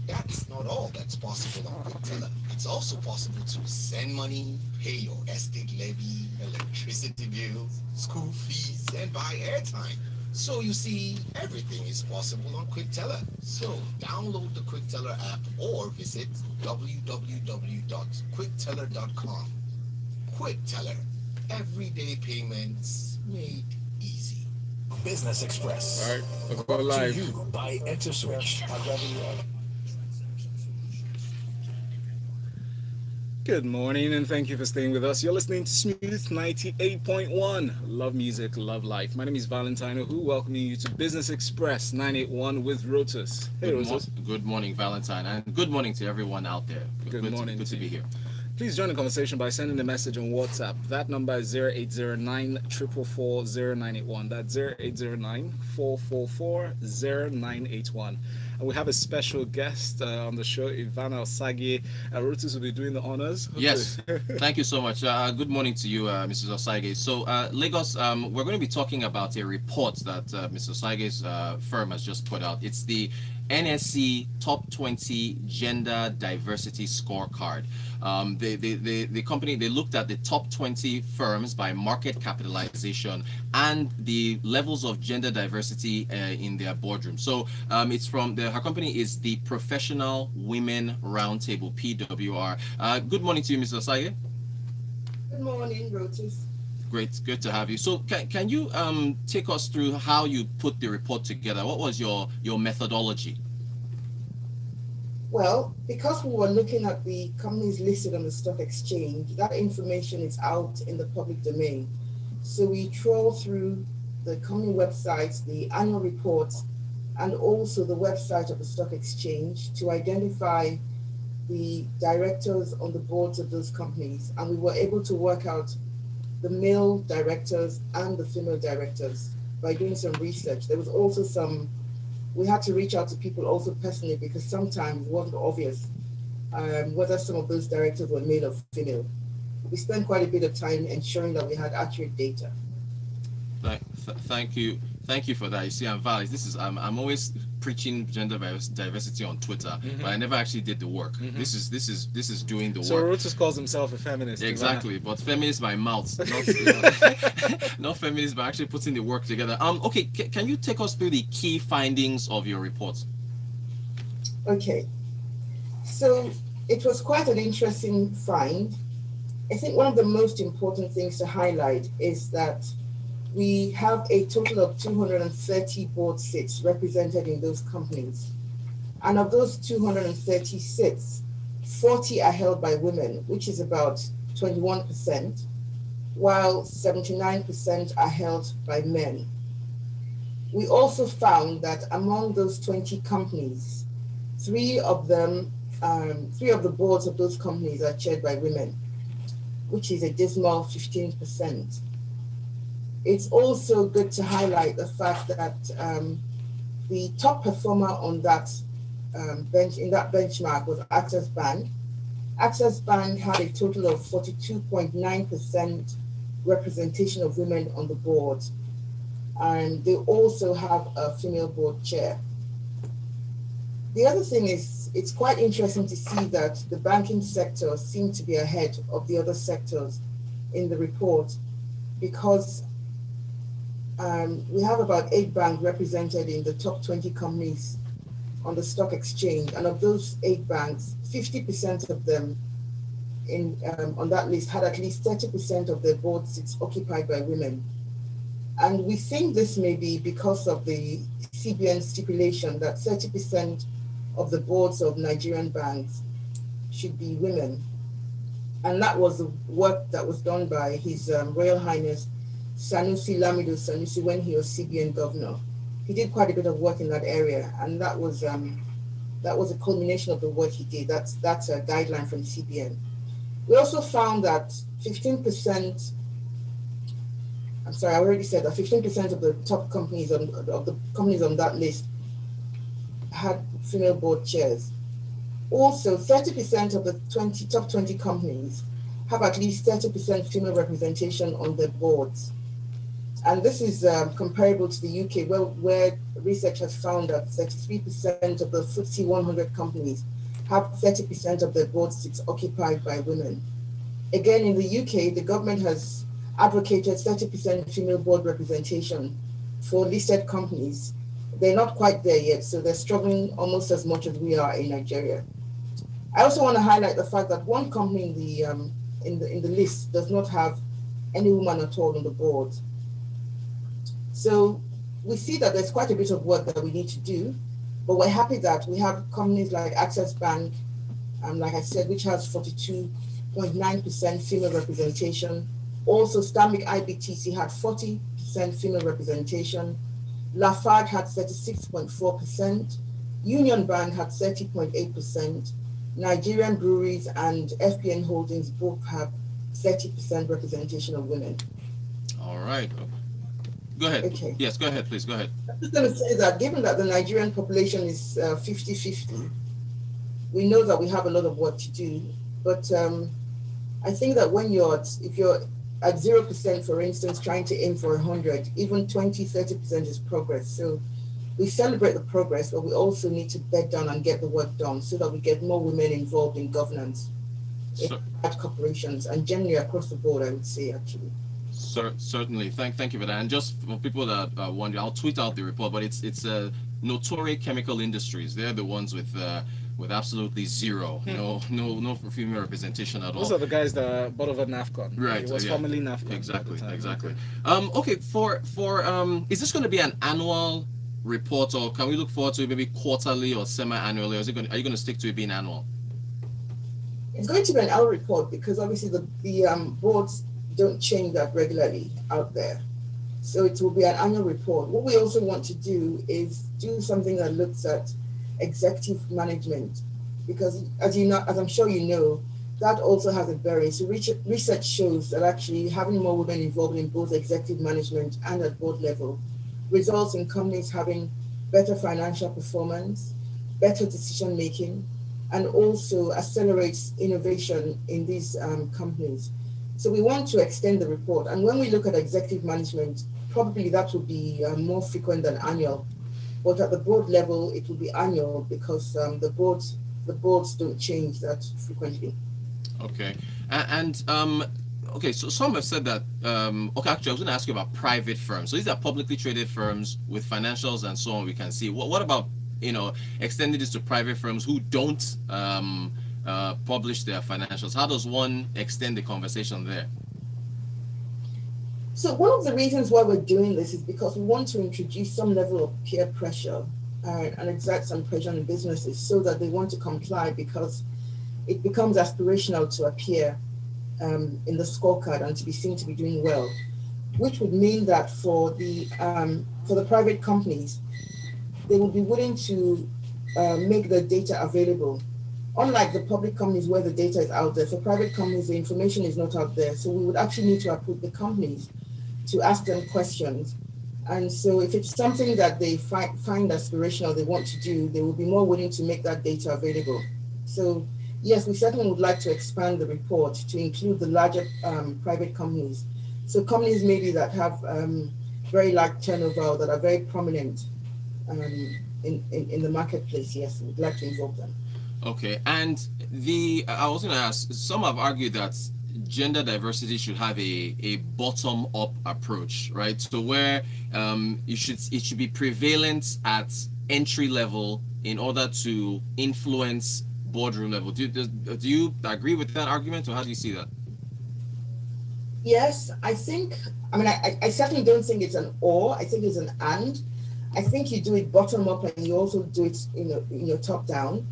That's not all that's possible on QuickTeller. It's also possible to send money, pay your estate levy, electricity bills, school fees, and buy airtime. So you see, everything is possible on QuickTeller. So download the QuickTeller app or visit www.quickteller.com. QuickTeller. Everyday payments made easy. Business All Express, right, we'll go brought to live. you by EnterSwitch. Good morning, and thank you for staying with us. You're listening to Smooth 98.1. Love music, love life. My name is Valentino, who welcoming you to Business Express 981 with Rotus. Hey, Rotus. Good morning, Valentine, and good morning to everyone out there. Good morning Good to to be you. here. Please join the conversation by sending a message on WhatsApp. That number is 0809 444 0981. That's 0809 444 0981. And we have a special guest on the show, Ivana Osagi. Rotus will be doing the honors. Yes, thank you so much. Good morning to you, Mrs. Osaige. So, Lagos, we're going to be talking about a report that Mrs. Osaige's firm has just put out. It's the NSC Top 20 Gender Diversity Scorecard. The company, they looked at the top 20 firms by market capitalization and the levels of gender diversity in their boardroom. So it's from her company is the Professional Women Roundtable, PWR. Good morning to you, Mr. Osage. Good morning, Rotus. Great, good to have you. So can you take us through how you put the report together? What was your methodology? Well, because we were looking at the companies listed on the stock exchange, that information is out in the public domain. So we troll through the company websites, the annual reports, and also the website of the stock exchange to identify the directors on the boards of those companies. And we were able to work out the male directors and the female directors by doing some research. There was also we had to reach out to people also personally because sometimes it wasn't obvious whether some of those directors were male or female. We spent quite a bit of time ensuring that we had accurate data. Thank you for that. You see, I'm valid. This is I'm always preaching gender diversity on Twitter, but I never actually did the work. This is doing the So work. Rotus calls himself a feminist. Exactly, but feminist by mouth, not not feminist by actually putting the work together. Okay, can you take us through the key findings of your report? Okay, so it was quite an interesting find. I think one of the most important things to highlight is that we have a total of 230 board seats represented in those companies. And of those 230 seats, 40 are held by women, which is about 21%, while 79% are held by men. We also found that among those 20 companies, three of the boards of those companies are chaired by women, which is a dismal 15%. It's also good to highlight the fact that the top performer on that benchmark was Access Bank. Access Bank had a total of 42.9% representation of women on the board, and they also have a female board chair. The other thing is, it's quite interesting to see that the banking sector seemed to be ahead of the other sectors in the report because we have about 8 banks represented in the top 20 companies on the stock exchange. And of those 8 banks, 50% of them on that list had at least 30% of their board seats occupied by women. And we think this may be because of the CBN stipulation that 30% of the boards of Nigerian banks should be women. And that was the work that was done by His Royal Highness Sanusi Lamido Sanusi when he was CBN governor. He did quite a bit of work in that area, and that was a culmination of the work he did. That's a guideline from CBN. We also found that 15%. I'm sorry, I already said that 15% of the top companies of the companies on that list had female board chairs. Also, 30% of the top 20 companies have at least 30% female representation on their boards. And this is comparable to the UK, where research has found that 33% of the FTSE 100 companies have 30% of their board seats occupied by women. Again, in the UK, the government has advocated 30% female board representation for listed companies. They're not quite there yet, so they're struggling almost as much as we are in Nigeria. I also want to highlight the fact that one company in the list does not have any woman at all on the board. So we see that there's quite a bit of work that we need to do, but we're happy that we have companies like Access Bank, like I said, which has 42.9% female representation. Also, Stanbic IBTC had 40% female representation. Lafarge had 36.4%. Union Bank had 30.8%. Nigerian Breweries and FPN Holdings both have 30% representation of women. All right. Go ahead. Okay. Yes, go ahead, please. Go ahead. I'm just going to say that given that the Nigerian population is 50-50, we know that we have a lot of work to do. But I think that if you're at 0%, for instance, trying to aim for 100, even 20-30% is progress. So we celebrate the progress, but we also need to bed down and get the work done so that we get more women involved in governance in large corporations and generally across the board, I would say, actually. Certainly. Thank you for that. And just for people that wonder, I'll tweet out the report, but it's Notori Chemical Industries. They're the ones with absolutely zero, no female representation at all. Those are the guys that bought over NAFCON. Right. It was formerly NAFCON. Exactly. Okay. For is this going to be an annual report, or can we look forward to it maybe quarterly or semi-annually, or are you going to stick to it being annual? It's going to be an annual report because obviously the boards don't change that regularly out there. So it will be an annual report. What we also want to do is do something that looks at executive management, because as I'm sure you know, that also has a bearing. So research shows that actually having more women involved in both executive management and at board level results in companies having better financial performance, better decision making, and also accelerates innovation in these companies. So we want to extend the report. And when we look at executive management, probably that will be more frequent than annual. But at the board level, it will be annual because the boards don't change that frequently. Okay. Okay, so some have said that, okay, actually, I was going to ask you about private firms. So these are publicly traded firms with financials and so on we can see. What about, extending this to private firms who don't publish their financials? How does one extend the conversation there? So one of the reasons why we're doing this is because we want to introduce some level of peer pressure and exert some pressure on businesses so that they want to comply, because it becomes aspirational to appear in the scorecard and to be seen to be doing well, which would mean that for the private companies, they will be willing to make the data available. Unlike the public companies where the data is out there, for private companies, the information is not out there. So we would actually need to approach the companies to ask them questions. And so if it's something that they find aspirational, they want to do, they will be more willing to make that data available. So yes, we certainly would like to expand the report to include the larger private companies. So companies maybe that have very large turnover, that are very prominent in the marketplace, yes, we'd like to involve them. Okay, and I was going to ask, some have argued that gender diversity should have a bottom-up approach, right? So where it should be prevalent at entry level in order to influence boardroom level. Do you agree with that argument, or how do you see that? Yes, I certainly don't think it's an or, I think it's an and. I think you do it bottom up and you also do it top down.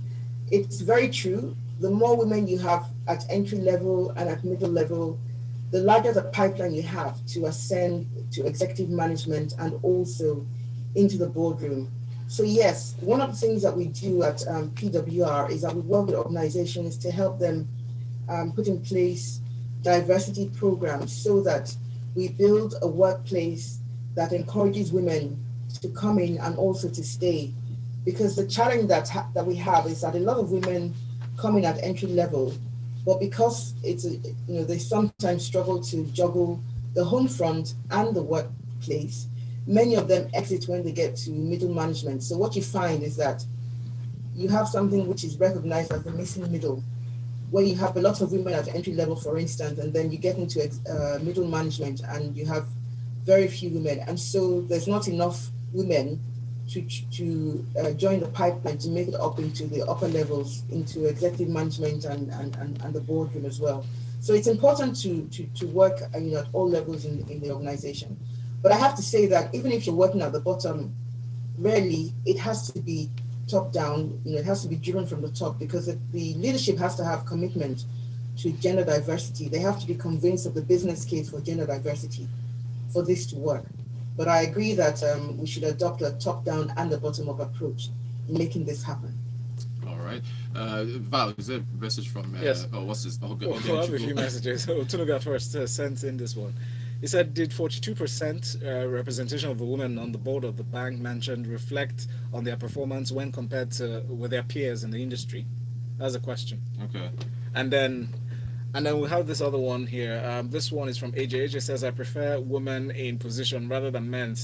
It's very true. The more women you have at entry level and at middle level, the larger the pipeline you have to ascend to executive management and also into the boardroom. So yes, one of the things that we do at PWR is that we work with organizations to help them put in place diversity programs so that we build a workplace that encourages women to come in and also to stay. Because the challenge that we have is that a lot of women come in at entry level, but because they sometimes struggle to juggle the home front and the place, many of them exit when they get to middle management. So what you find is that you have something which is recognized as the missing middle, where you have a lot of women at entry level, for instance, and then you get into middle management and you have very few women. And so there's not enough women to join the pipeline to make it up into the upper levels, into executive management and the boardroom as well. So it's important to work at all levels in the organization. But I have to say that even if you're working at the bottom, rarely it has to be top down, it has to be driven from the top, because the leadership has to have commitment to gender diversity. They have to be convinced of the business case for gender diversity for this to work. But I agree that we should adopt a top down and a bottom up approach in making this happen. All right. Val, is there a message from yes. What's this? Okay, We'll have a few messages. Tunuga first sent in this one. He said, did 42% representation of the women on the board of the bank mentioned reflect on their performance when compared with their peers in the industry? That's a question. Okay. And then we have this other one here. This one is from AJ. AJ says, I prefer women in position rather than men,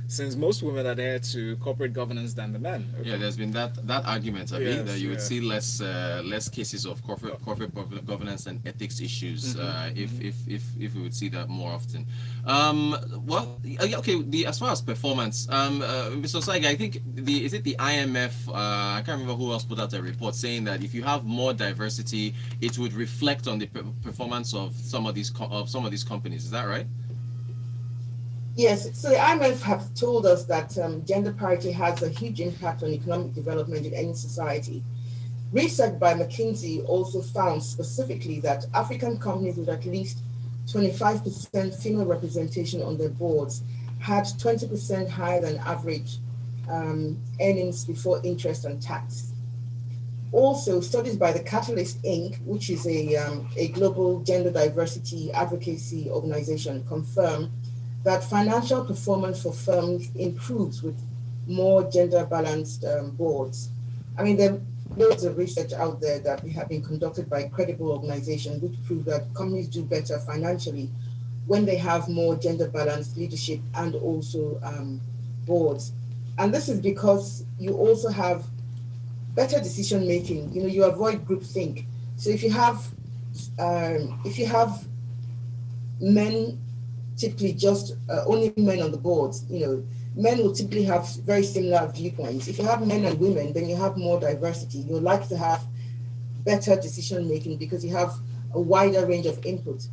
since most women adhere to corporate governance than the men. Okay. Yeah, there's been that argument, I mean, that you would yeah. see less cases of corporate governance and ethics issues if we would see that more often. As far as performance, Mr. Osage, I think is it the IMF? I can't remember who else put out a report saying that if you have more diversity, it would reflect on the performance of some of these companies. Is that right? Yes, so the IMF have told us that gender parity has a huge impact on economic development in any society. Research by McKinsey also found specifically that African companies with at least 25% female representation on their boards had 20% higher than average earnings before interest and tax. Also, studies by the Catalyst Inc., which is a global gender diversity advocacy organization, confirm that financial performance for firms improves with more gender balanced boards. I mean, there are loads of research out there that have been conducted by credible organizations which prove that companies do better financially when they have more gender balanced leadership and also boards. And this is because you also have better decision making. You avoid groupthink. So if you have men, typically just only men on the boards, men will typically have very similar viewpoints. If you have men and women, then you have more diversity. You're likely to have better decision making because you have a wider range of input.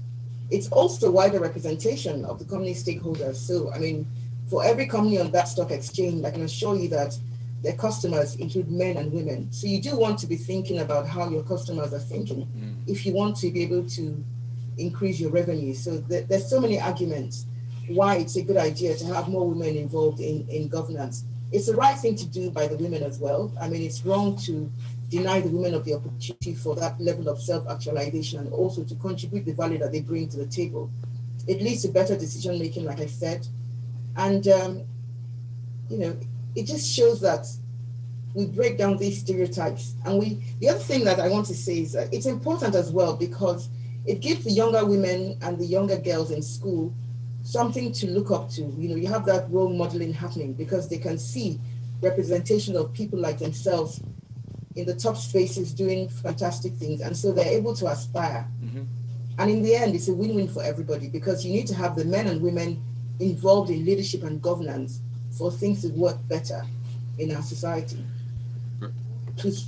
It's also wider representation of the company stakeholders. So, I mean, for every company on that stock exchange, I can assure you that their customers include men and women. So you do want to be thinking about how your customers are thinking if you want to be able to increase your revenue. So there's so many arguments why it's a good idea to have more women involved in governance. It's the right thing to do by the women as well. I mean, it's wrong to deny the women of the opportunity for that level of self-actualization and also to contribute the value that they bring to the table. It leads to better decision making, like I said. And, it just shows that we break down these stereotypes. And the other thing that I want to say is that it's important as well because it gives the younger women and the younger girls in school something to look up to. You have that role modeling happening because they can see representation of people like themselves in the top spaces doing fantastic things. And so they're able to aspire. And in the end, it's a win-win for everybody because you need to have the men and women involved in leadership and governance for things to work better in our society,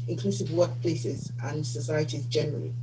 inclusive workplaces and societies generally.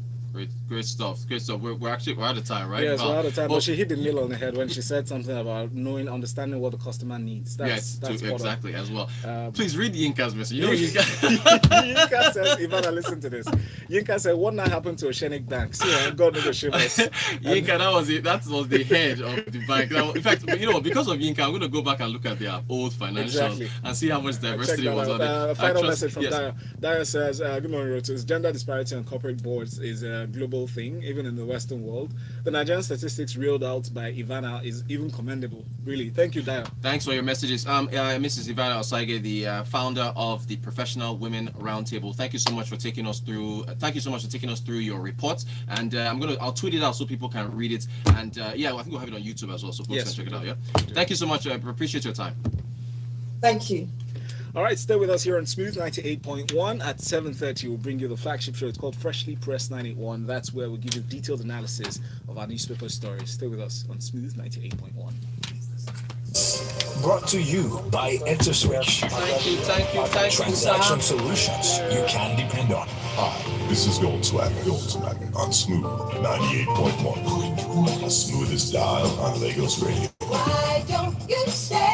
Great stuff. We're out of time, right? Yes, we're out of time. But she hit the nail on the head when she said something about understanding what the customer needs. That's exactly as well. Please read Yinka's message. Yinka says, Ivana, listen to this. Yinka said, what now happened to Oceanic Bank? See, God knows shame us. Yinka, that was the head of the bank. Now, in fact, because of Yinka, I'm going to go back and look at their old financials and see how much diversity was on it. Final message from Daya. Daya says, good morning, Rotus. Gender disparity on corporate boards is a global thing, even in the Western world. The Nigerian statistics reeled out by Ivana is even commendable. Really, thank you, Dio. Thanks for your messages. Mrs. Ivana Osaige, the founder of the Professional Women Roundtable. Thank you so much for taking us through. Thank you so much for taking us through your report. And I'll tweet it out so people can read it. And I think we'll have it on YouTube as well, so folks can check it out. Yeah. Thank you so much. I appreciate your time. Thank you. All right, stay with us here on Smooth 98.1 at 7:30. We'll bring you the flagship show. It's called Freshly Pressed 981. That's where we'll give you detailed analysis of our newspaper stories. Stay with us on Smooth 98.1. Brought to you by EnterSwitch. Thank you, Transaction solutions you can depend on. Hi, this is Gold Swagger on Smooth 98.1. The smoothest dial on Lagos Radio. Why don't you stay?